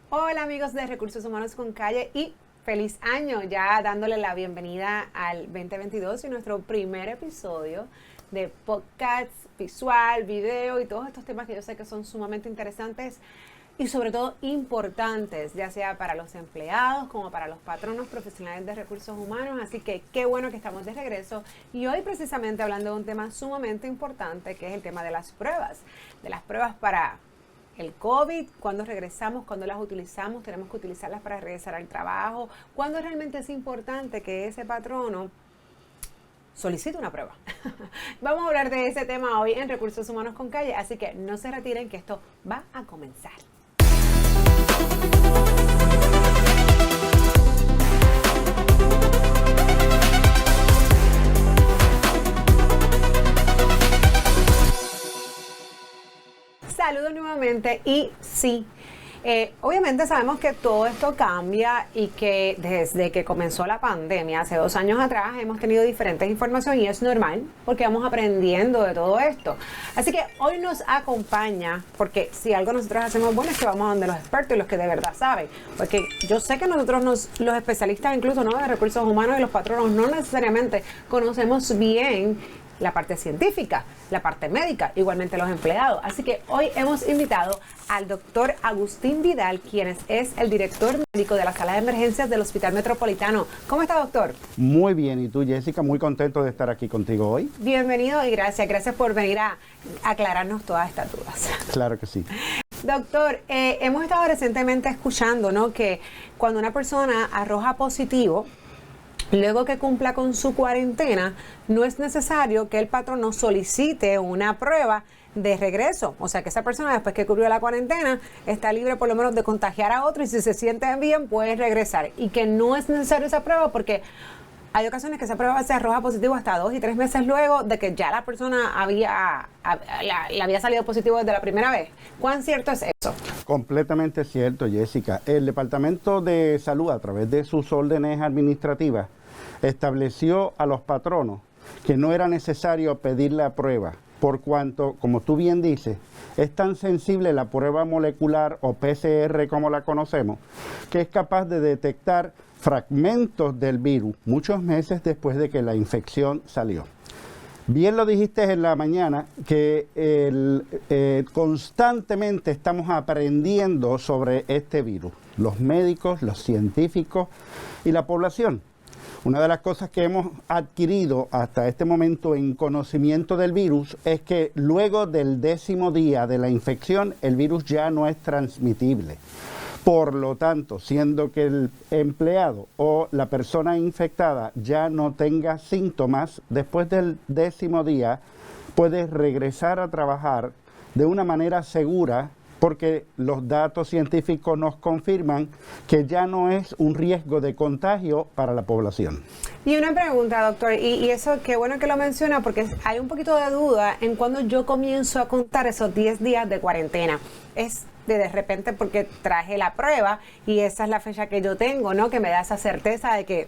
Hola amigos de Recursos Humanos con Calle y feliz año, ya dándole la bienvenida al 2022 y nuestro primer episodio de podcast visual, video y todos estos temas que yo sé que son sumamente interesantes y sobre todo importantes, ya sea para los empleados como para los patronos profesionales de recursos humanos. Así que qué bueno que estamos de regreso y hoy precisamente hablando de un tema sumamente importante que es el tema de las pruebas para el COVID, cuando regresamos, cuando las utilizamos, tenemos que utilizarlas para regresar al trabajo, cuando realmente es importante que ese patrono solicite una prueba. Vamos a hablar de ese tema hoy en Recursos Humanos con Calle, así que no se retiren que esto va a comenzar. Saludos nuevamente y sí, obviamente sabemos que todo esto cambia y que desde que comenzó la pandemia, hace 2 años atrás, hemos tenido diferentes información y es normal porque vamos aprendiendo de todo esto. Así que hoy nos acompaña, porque si algo nosotros hacemos bueno es que vamos a donde los expertos y los que de verdad saben, porque yo sé que nosotros los especialistas incluso ¿no? de recursos humanos y los patronos no necesariamente conocemos bien la parte científica, la parte médica, igualmente los empleados. Así que hoy hemos invitado al doctor Agustín Vidal, quien es el director médico de la sala de emergencias del Hospital Metropolitano. ¿Cómo está, doctor? Muy bien, y tú, Jessica, muy contento de estar aquí contigo hoy. Bienvenido y gracias por venir a aclararnos todas estas dudas. Claro que sí. Doctor, hemos estado recientemente escuchando, ¿no?, que cuando una persona arroja positivo, luego que cumpla con su cuarentena, no es necesario que el patrono solicite una prueba de regreso. O sea, que esa persona después que cubrió la cuarentena está libre por lo menos de contagiar a otro y si se siente bien puede regresar. Y que no es necesario esa prueba porque hay ocasiones que esa prueba se arroja positivo hasta 2 y 3 meses luego de que ya la persona le había salido positivo desde la primera vez. ¿Cuán cierto es eso? Completamente cierto, Jessica. El Departamento de Salud, a través de sus órdenes administrativas, estableció a los patronos que no era necesario pedir la prueba, por cuanto, como tú bien dices, es tan sensible la prueba molecular o PCR como la conocemos, que es capaz de detectar fragmentos del virus muchos meses después de que la infección salió. Bien lo dijiste en la mañana, que constantemente estamos aprendiendo sobre este virus, los médicos, los científicos y la población. Una de las cosas que hemos adquirido hasta este momento en conocimiento del virus es que luego del 10º día de la infección, el virus ya no es transmitible. Por lo tanto, siendo que el empleado o la persona infectada ya no tenga síntomas, después del 10º día puede regresar a trabajar de una manera segura porque los datos científicos nos confirman que ya no es un riesgo de contagio para la población. Y una pregunta, doctor, y eso qué bueno que lo menciona porque hay un poquito de duda en cuando yo comienzo a contar esos 10 días de cuarentena. Es de repente porque traje la prueba y esa es la fecha que yo tengo, ¿no? Que me da esa certeza de que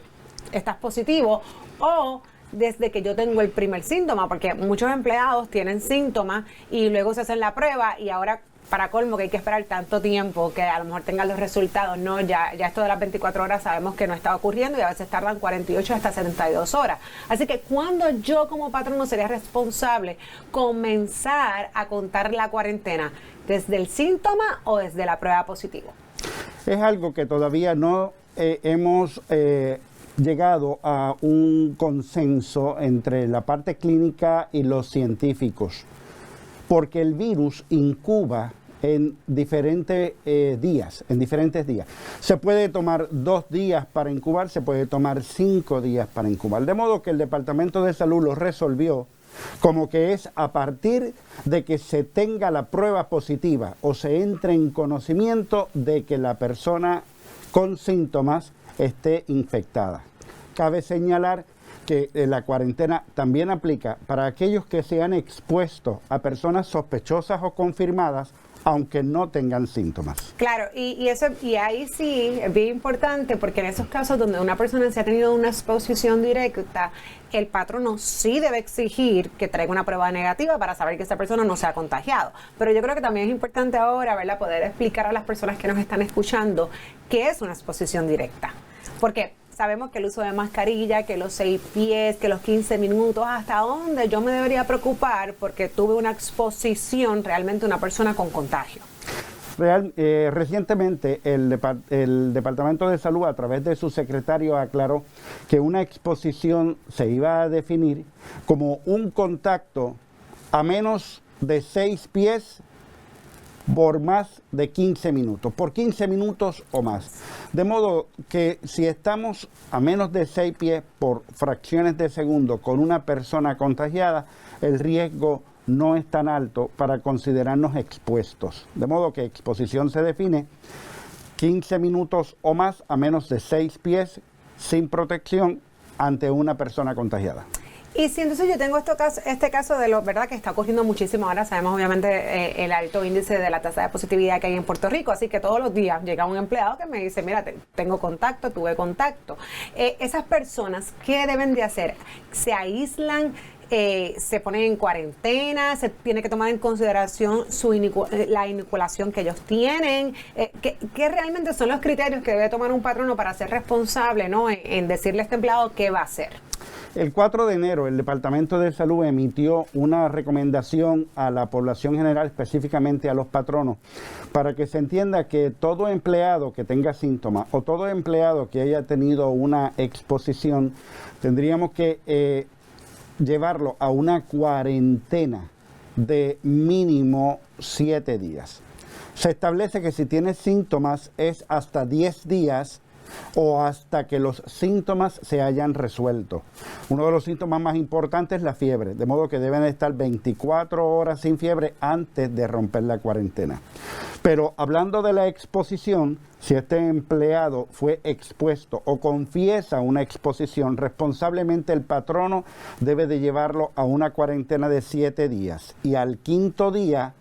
estás positivo, o desde que yo tengo el primer síntoma, porque muchos empleados tienen síntomas y luego se hacen la prueba y ahora para colmo que hay que esperar tanto tiempo que a lo mejor tengan los resultados, no, ya esto de las 24 horas sabemos que no está ocurriendo y a veces tardan 48 hasta 72 horas. Así que cuando yo como patrono sería responsable comenzar a contar la cuarentena, ¿desde el síntoma o desde la prueba positiva? Es algo que todavía no hemos llegado a un consenso entre la parte clínica y los científicos, porque el virus incuba en diferentes días. Se puede tomar 2 días para incubar, se puede tomar 5 días para incubar. De modo que el Departamento de Salud lo resolvió como que es a partir de que se tenga la prueba positiva o se entre en conocimiento de que la persona con síntomas esté infectada. Cabe señalar que la cuarentena también aplica para aquellos que se han expuesto a personas sospechosas o confirmadas aunque no tengan síntomas. Claro, y ahí sí es bien importante, porque en esos casos donde una persona se ha tenido una exposición directa, el patrono sí debe exigir que traiga una prueba negativa para saber que esa persona no se ha contagiado. Pero yo creo que también es importante ahora, ¿verdad?, poder explicar a las personas que nos están escuchando qué es una exposición directa. Porque sabemos que el uso de mascarilla, que los 6 pies, que los 15 minutos, ¿hasta dónde yo me debería preocupar porque tuve una exposición realmente a una persona con contagio? Recientemente el Departamento de Salud, a través de su secretario, aclaró que una exposición se iba a definir como un contacto a menos de 6 pies por más de 15 minutos, por 15 minutos o más. De modo que si estamos a menos de 6 pies por fracciones de segundo con una persona contagiada, el riesgo no es tan alto para considerarnos expuestos. De modo que exposición se define 15 minutos o más a menos de 6 pies sin protección ante una persona contagiada. Y si entonces yo tengo este caso de lo, ¿verdad?, que está ocurriendo muchísimo ahora, sabemos obviamente el alto índice de la tasa de positividad que hay en Puerto Rico, así que todos los días llega un empleado que me dice, mira, tengo contacto, tuve contacto. Esas personas, ¿qué deben de hacer? ¿Se aíslan? ¿Se ponen en cuarentena? ¿Se tiene que tomar en consideración la inoculación que ellos tienen? ¿Qué realmente son los criterios que debe tomar un patrono para ser responsable, ¿no?, en decirle a este empleado qué va a hacer? El 4 de enero el Departamento de Salud emitió una recomendación a la población general, específicamente a los patronos, para que se entienda que todo empleado que tenga síntomas o todo empleado que haya tenido una exposición, tendríamos que llevarlo a una cuarentena de mínimo 7 días. Se establece que si tiene síntomas es hasta 10 días o hasta que los síntomas se hayan resuelto. Uno de los síntomas más importantes es la fiebre, de modo que deben estar 24 horas sin fiebre antes de romper la cuarentena. Pero hablando de la exposición, si este empleado fue expuesto o confiesa una exposición, responsablemente el patrono debe de llevarlo a una cuarentena de 7 días y al 5.º día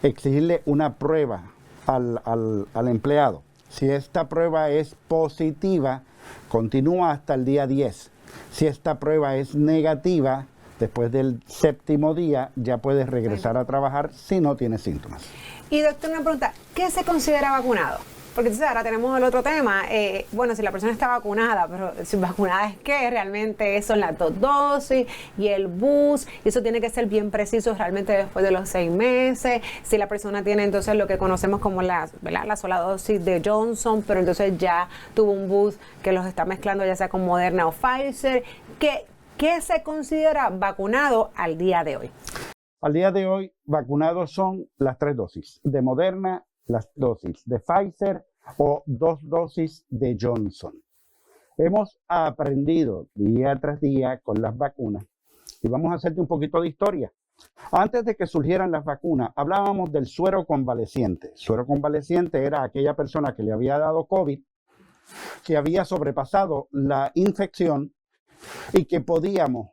exigirle una prueba al empleado. Si esta prueba es positiva, continúa hasta el día 10. Si esta prueba es negativa, después del 7.º día ya puedes regresar a trabajar si no tienes síntomas. Y doctor, una pregunta, ¿qué se considera vacunado? Porque entonces ahora tenemos el otro tema, bueno, si la persona está vacunada, pero si vacunada es que realmente son las 2 dosis y el boost, y eso tiene que ser bien preciso realmente después de los 6 meses. Si la persona tiene entonces lo que conocemos como la sola dosis de Johnson, pero entonces ya tuvo un boost que los está mezclando ya sea con Moderna o Pfizer, ¿qué se considera vacunado al día de hoy? Al día de hoy, vacunados son las 3 dosis de Moderna, las dosis de Pfizer o 2 dosis de Johnson. Hemos aprendido día tras día con las vacunas y vamos a hacerte un poquito de historia. Antes de que surgieran las vacunas, hablábamos del suero convaleciente. Suero convaleciente era aquella persona que le había dado COVID, que había sobrepasado la infección y que podíamos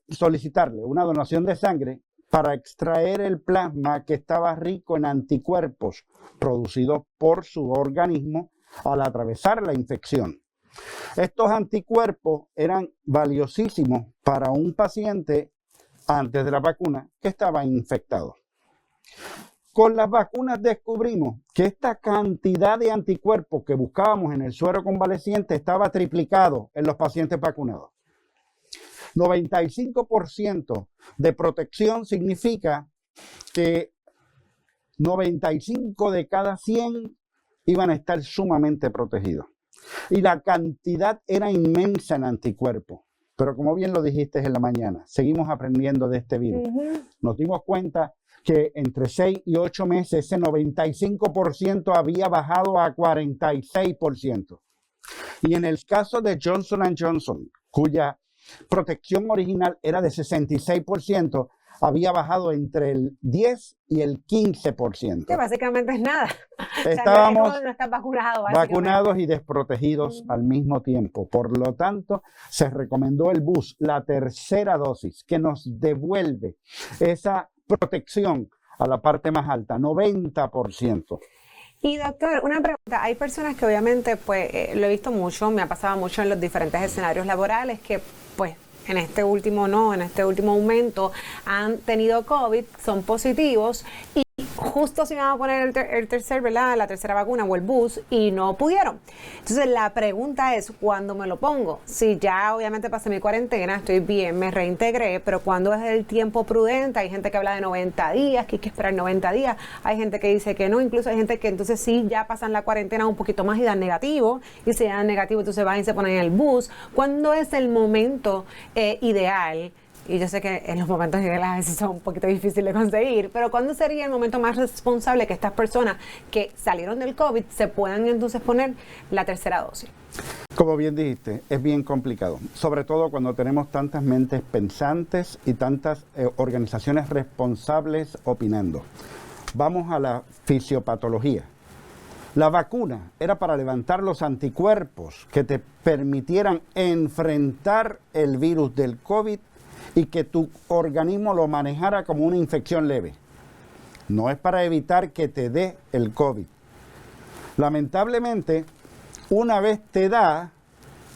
solicitarle una donación de sangre para extraer el plasma que estaba rico en anticuerpos producidos por su organismo al atravesar la infección. Estos anticuerpos eran valiosísimos para un paciente antes de la vacuna que estaba infectado. Con las vacunas descubrimos que esta cantidad de anticuerpos que buscábamos en el suero convaleciente estaba triplicado en los pacientes vacunados. 95% de protección significa que 95 de cada 100 iban a estar sumamente protegidos. Y la cantidad era inmensa en anticuerpos. Pero como bien lo dijiste en la mañana, seguimos aprendiendo de este virus. Nos dimos cuenta que entre 6 y 8 meses ese 95% había bajado a 46%. Y en el caso de Johnson & Johnson, cuya protección original era de 66%, había bajado entre el 10 y el 15%. Que básicamente es nada. Estábamos o sea, no están vacunados y desprotegidos al mismo tiempo. Por lo tanto, se recomendó el boost, la tercera dosis, que nos devuelve esa protección a la parte más alta, 90%. Y doctor, una pregunta, hay personas que obviamente, pues, lo he visto mucho, me ha pasado mucho en los diferentes escenarios laborales que, pues, en este último momento han tenido COVID, son positivos y justo se iban a poner el tercer, ¿verdad? La tercera vacuna o el boost y no pudieron. Entonces la pregunta es, ¿cuándo me lo pongo? Si ya obviamente pasé mi cuarentena, estoy bien, me reintegré, pero ¿cuándo es el tiempo prudente? Hay gente que habla de 90 días, que hay que esperar 90 días. Hay gente que dice que no, incluso hay gente que entonces sí ya pasan la cuarentena un poquito más y dan negativo. Y si dan negativo, entonces van y se ponen el boost. ¿Cuándo es el momento ideal? Y yo sé que en los momentos ideales a veces son un poquito difíciles de conseguir, pero ¿cuándo sería el momento más responsable que estas personas que salieron del COVID se puedan entonces poner la tercera dosis? Como bien dijiste, es bien complicado, sobre todo cuando tenemos tantas mentes pensantes y tantas organizaciones responsables opinando. Vamos a la fisiopatología. La vacuna era para levantar los anticuerpos que te permitieran enfrentar el virus del COVID y que tu organismo lo manejara como una infección leve. No es para evitar que te dé el COVID. Lamentablemente, una vez te da,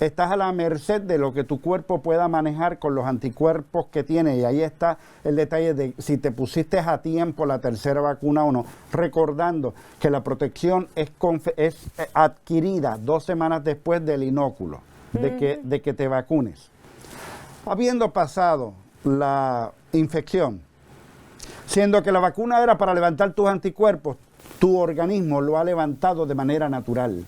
estás a la merced de lo que tu cuerpo pueda manejar con los anticuerpos que tiene. Y ahí está el detalle de si te pusiste a tiempo la tercera vacuna o no. Recordando que la protección es adquirida 2 semanas después del inóculo, de que te vacunes. Habiendo pasado la infección, siendo que la vacuna era para levantar tus anticuerpos, tu organismo lo ha levantado de manera natural.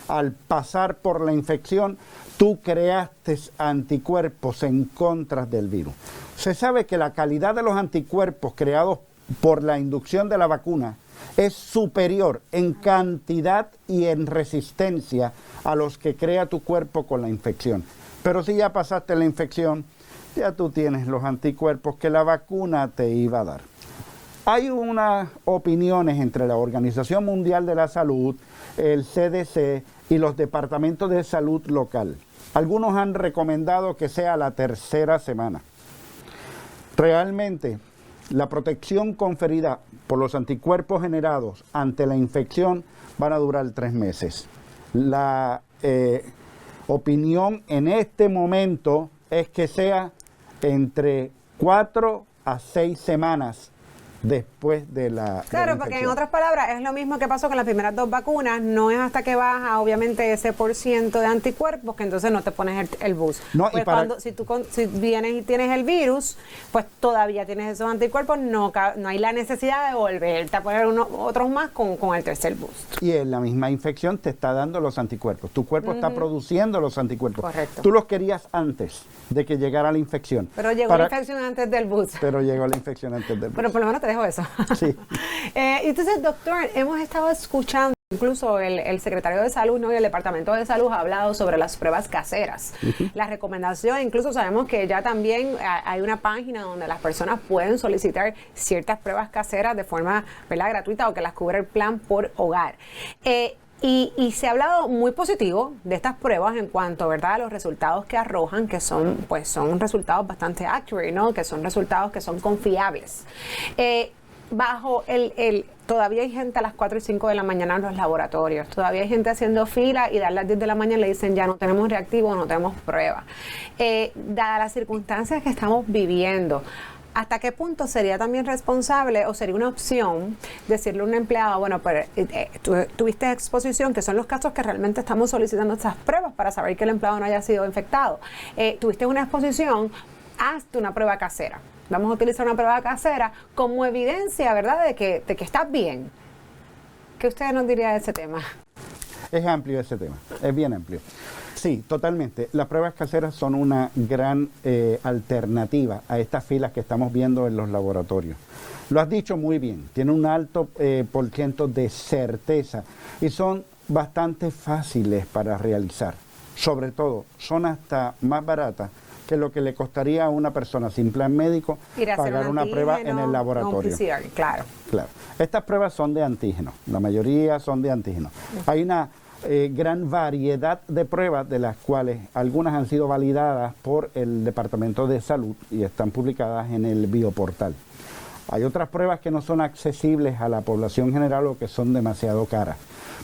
Al pasar por la infección, tú creaste anticuerpos en contra del virus. Se sabe que la calidad de los anticuerpos creados por la inducción de la vacuna es superior en cantidad y en resistencia a los que crea tu cuerpo con la infección. Pero si ya pasaste la infección, ya tú tienes los anticuerpos que la vacuna te iba a dar. Hay unas opiniones entre la Organización Mundial de la Salud, el CDC y los departamentos de salud local. Algunos han recomendado que sea la tercera semana. Realmente, la protección conferida por los anticuerpos generados ante la infección van a durar 3 meses. La opinión en este momento es que sea entre 4 a 6 semanas después de la Claro, porque en otras palabras es lo mismo que pasó con las primeras 2 vacunas, no es hasta que baja obviamente ese % de anticuerpos que entonces no te pones el boost. No, pues si vienes y tienes el virus, pues todavía tienes esos anticuerpos, no hay la necesidad de volverte a poner otros más con el tercer boost. Y en la misma infección te está dando los anticuerpos, tu cuerpo está produciendo los anticuerpos. Correcto. Tú los querías antes de que llegara la infección. Pero llegó la infección antes del boost. Pero llegó la infección antes del boost. Pero por lo menos te dejo eso. Sí. Entonces, doctor, hemos estado escuchando, incluso el secretario de Salud, ¿no? Y el Departamento de Salud ha hablado sobre las pruebas caseras. La recomendación, incluso sabemos que ya también hay una página donde las personas pueden solicitar ciertas pruebas caseras de forma, ¿verdad?, gratuita o que las cubre el plan por hogar. Y se ha hablado muy positivo de estas pruebas en cuanto, ¿verdad?, a los resultados que arrojan, que son resultados bastante accurate, ¿no?, que son resultados que son confiables. Bajo todavía hay gente a las 4 y 5 de la mañana en los laboratorios, todavía hay gente haciendo fila y a las 10 de la mañana le dicen ya no tenemos reactivo, no tenemos prueba. Dadas las circunstancias que estamos viviendo, ¿hasta qué punto sería también responsable o sería una opción decirle a un empleado, bueno, pero tuviste exposición, que son los casos que realmente estamos solicitando estas pruebas para saber que el empleado no haya sido infectado? Tuviste una exposición, hazte una prueba casera. Vamos a utilizar una prueba casera como evidencia, ¿verdad?, de que estás bien. ¿Qué usted nos diría de ese tema? Es amplio ese tema, es bien amplio. Sí, totalmente. Las pruebas caseras son una gran alternativa a estas filas que estamos viendo en los laboratorios. Lo has dicho muy bien, tiene un alto % de certeza y son bastante fáciles para realizar. Sobre todo, son hasta más baratas que lo que le costaría a una persona sin plan médico pagar una prueba en el laboratorio. Un PCR, claro. Estas pruebas son de antígenos, la mayoría son de antígenos. Hay una gran variedad de pruebas, de las cuales algunas han sido validadas por el Departamento de Salud y están publicadas en el Bioportal. Hay otras pruebas que no son accesibles a la población general o que son demasiado caras.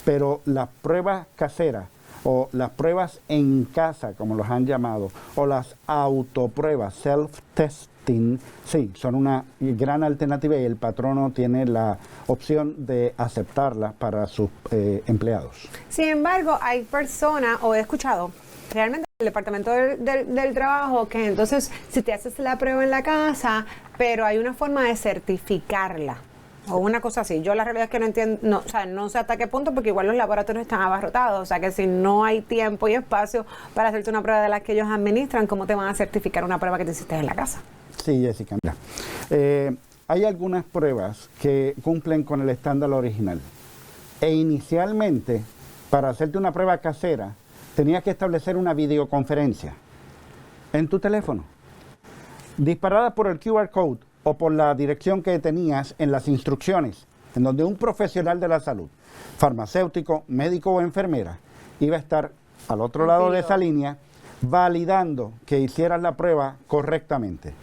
Pero las pruebas caseras o las pruebas en casa, como los han llamado, o las autopruebas, self-testing, sí, son una gran alternativa y el patrono tiene la opción de aceptarlas para sus empleados. Sin embargo, hay personas, o he escuchado, realmente el departamento del trabajo, que entonces si te haces la prueba en la casa, pero hay una forma de certificarla. O una cosa así. Yo la realidad es que no entiendo, no, o sea, no sé hasta qué punto, porque igual los laboratorios están abarrotados. O sea, que si no hay tiempo y espacio para hacerte una prueba de las que ellos administran, ¿cómo te van a certificar una prueba que te hiciste en la casa? Sí, Jessica, mira. Hay algunas pruebas que cumplen con el estándar original. E inicialmente, para hacerte una prueba casera, tenías que establecer una videoconferencia en tu teléfono, disparada por el QR code o por la dirección que tenías en las instrucciones, en donde un profesional de la salud, farmacéutico, médico o enfermera, iba a estar al otro lado de esa línea validando que hicieras la prueba correctamente,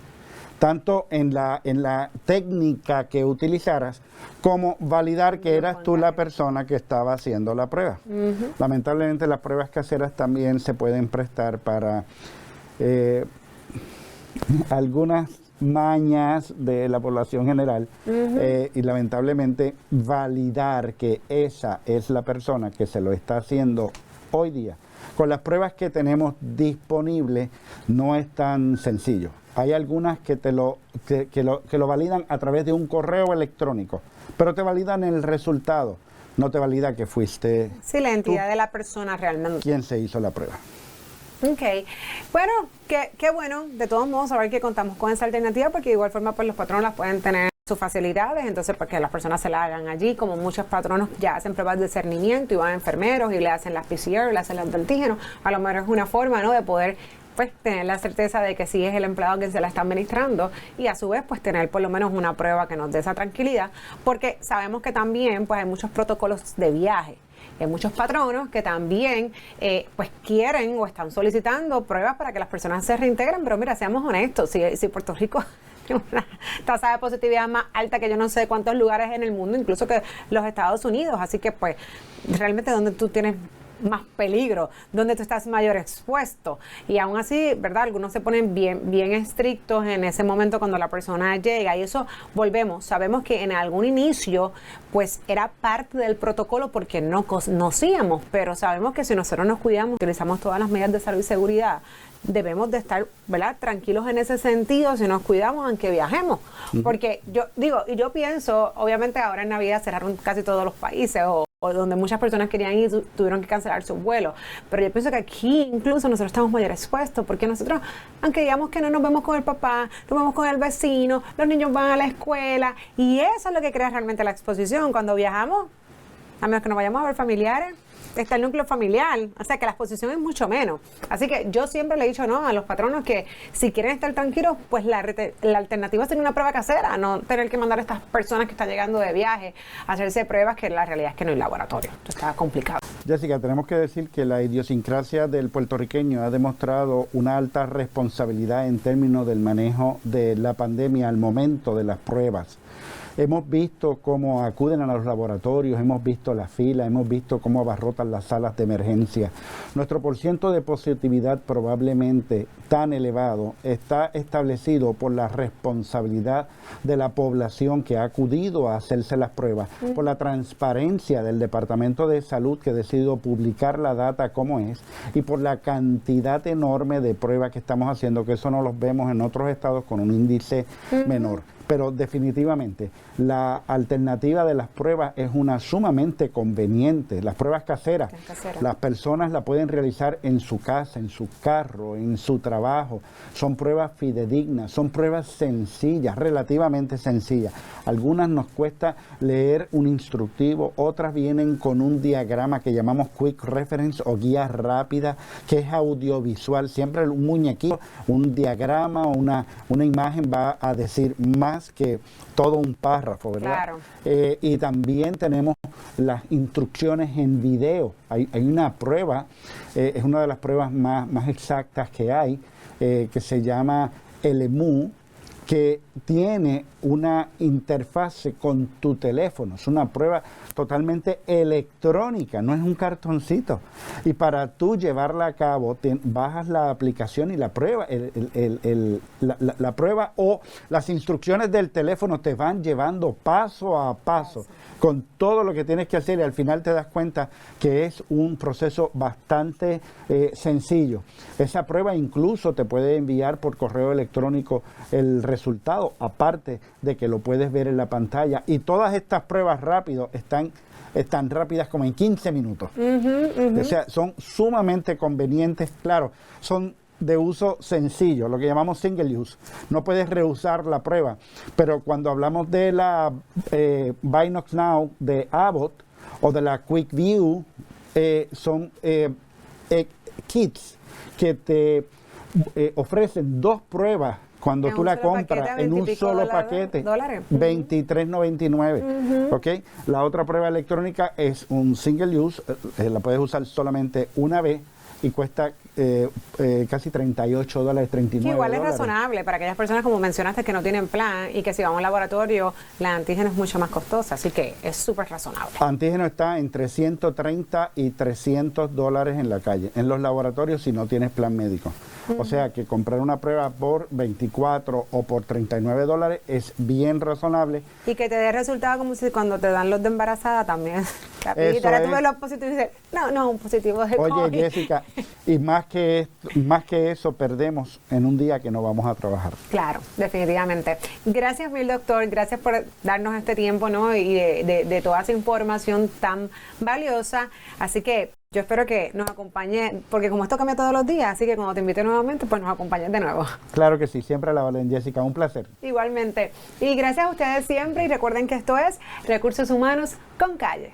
tanto en la técnica que utilizaras, como validar que eras tú la persona que estaba haciendo la prueba. Lamentablemente las pruebas caseras también se pueden prestar para algunas mañas de la población general y lamentablemente validar que esa es la persona que se lo está haciendo hoy día con las pruebas que tenemos disponibles no es tan sencillo. Hay algunas que lo validan a través de un correo electrónico, pero te validan el resultado, no te valida que fuiste sí, la entidad de la persona realmente quien se hizo la prueba. Ok, bueno, qué bueno, de todos modos, saber que contamos con esa alternativa, porque de igual forma pues los patronos las pueden tener sus facilidades, entonces porque las personas se la hagan allí, como muchos patronos ya hacen pruebas de discernimiento y van a enfermeros y le hacen las PCR, le hacen los antígenos, a lo mejor es una forma, ¿no?, de poder pues tener la certeza de que sí es el empleado quien se la está administrando y a su vez pues tener por lo menos una prueba que nos dé esa tranquilidad, porque sabemos que también pues hay muchos protocolos de viaje. Hay muchos patronos que también pues quieren o están solicitando pruebas para que las personas se reintegren, pero mira, seamos honestos, si Puerto Rico tiene una tasa de positividad más alta que yo no sé cuántos lugares en el mundo, incluso que los Estados Unidos, así que pues realmente donde tú tienes más peligro, donde tú estás mayor expuesto, y aún así, ¿verdad? Algunos se ponen bien estrictos en ese momento cuando la persona llega, y eso volvemos, sabemos que en algún inicio pues era parte del protocolo porque no conocíamos, pero sabemos que si nosotros nos cuidamos, utilizamos todas las medidas de salud y seguridad, debemos de estar, ¿verdad?, tranquilos en ese sentido si nos cuidamos aunque viajemos, porque yo digo, y yo pienso, obviamente ahora en Navidad cerraron casi todos los países o donde muchas personas querían ir, tuvieron que cancelar sus vuelos, pero yo pienso que aquí incluso nosotros estamos mayor expuestos, porque nosotros, aunque digamos que no nos vemos con el papá, nos vemos con el vecino, los niños van a la escuela, y eso es lo que crea realmente la exposición. Cuando viajamos, a menos que nos vayamos a ver familiares, está el núcleo familiar, o sea que la exposición es mucho menos. Así que yo siempre le he dicho no a los patronos que si quieren estar tranquilos, pues la alternativa es tener una prueba casera, no tener que mandar a estas personas que están llegando de viaje a hacerse pruebas, que la realidad es que no hay laboratorio. Esto está complicado. Jessica, tenemos que decir que la idiosincrasia del puertorriqueño ha demostrado una alta responsabilidad en términos del manejo de la pandemia al momento de las pruebas. Hemos visto cómo acuden a los laboratorios, hemos visto la fila, hemos visto cómo abarrotan las salas de emergencia. Nuestro porciento de positividad probablemente tan elevado está establecido por la responsabilidad de la población que ha acudido a hacerse las pruebas, por la transparencia del Departamento de Salud que ha decidido publicar la data como es y por la cantidad enorme de pruebas que estamos haciendo, que eso no los vemos en otros estados con un índice menor. Pero definitivamente la alternativa de las pruebas es una sumamente conveniente. Las pruebas caseras, las personas la pueden realizar en su casa, en su carro, en su trabajo. Son pruebas fidedignas, son pruebas sencillas, relativamente sencillas. Algunas nos cuesta leer un instructivo, otras vienen con un diagrama que llamamos Quick Reference o guía rápida, que es audiovisual. Siempre un muñequito, un diagrama o una imagen va a decir más que todo un párrafo, ¿verdad? Claro. Y también tenemos las instrucciones en video. Hay una prueba, es una de las pruebas más exactas que hay, que se llama el EMU, que tiene una interfase con tu teléfono. Es una prueba totalmente electrónica, no es un cartoncito. Y para tú llevarla a cabo, bajas la aplicación y la prueba, la prueba o las instrucciones del teléfono te van llevando paso a paso con todo lo que tienes que hacer, y al final te das cuenta que es un proceso bastante sencillo. Esa prueba incluso te puede enviar por correo electrónico el resultado, aparte de que lo puedes ver en la pantalla. Y todas estas pruebas rápidas están rápidas como en 15 minutos. O sea, son sumamente convenientes, claro, son de uso sencillo, lo que llamamos single use. No puedes reusar la prueba, pero cuando hablamos de la Binox Now de Abbott o de la Quick View, son kits que te ofrecen dos pruebas cuando tú la compras en un solo paquete, $23.99. ¿Ok? La otra prueba electrónica es un single use, la puedes usar solamente una vez y cuesta casi $38, $39. Igual es razonable para aquellas personas, como mencionaste, que no tienen plan y que si van a un laboratorio, la antígeno es mucho más costosa, así que es súper razonable. Antígeno está entre $130 y $300 en la calle, en los laboratorios si no tienes plan médico. O sea que comprar una prueba por 24 o por $39 es bien razonable. Y que te dé resultado como si cuando te dan los de embarazada también. Rapidito, ahora tú ves los positivos y dices, no, un positivo de COVID. Oye, Jessica, y más que eso perdemos en un día que no vamos a trabajar. Claro, definitivamente. Gracias mil, doctor. Gracias por darnos este tiempo, ¿no? Y de toda esa información tan valiosa. Así que yo espero que nos acompañe, porque como esto cambia todos los días, así que cuando te invite nuevamente, pues nos acompañes de nuevo. Claro que sí, siempre a la orden, Jessica, un placer. Igualmente. Y gracias a ustedes siempre, y recuerden que esto es Recursos Humanos con Calle.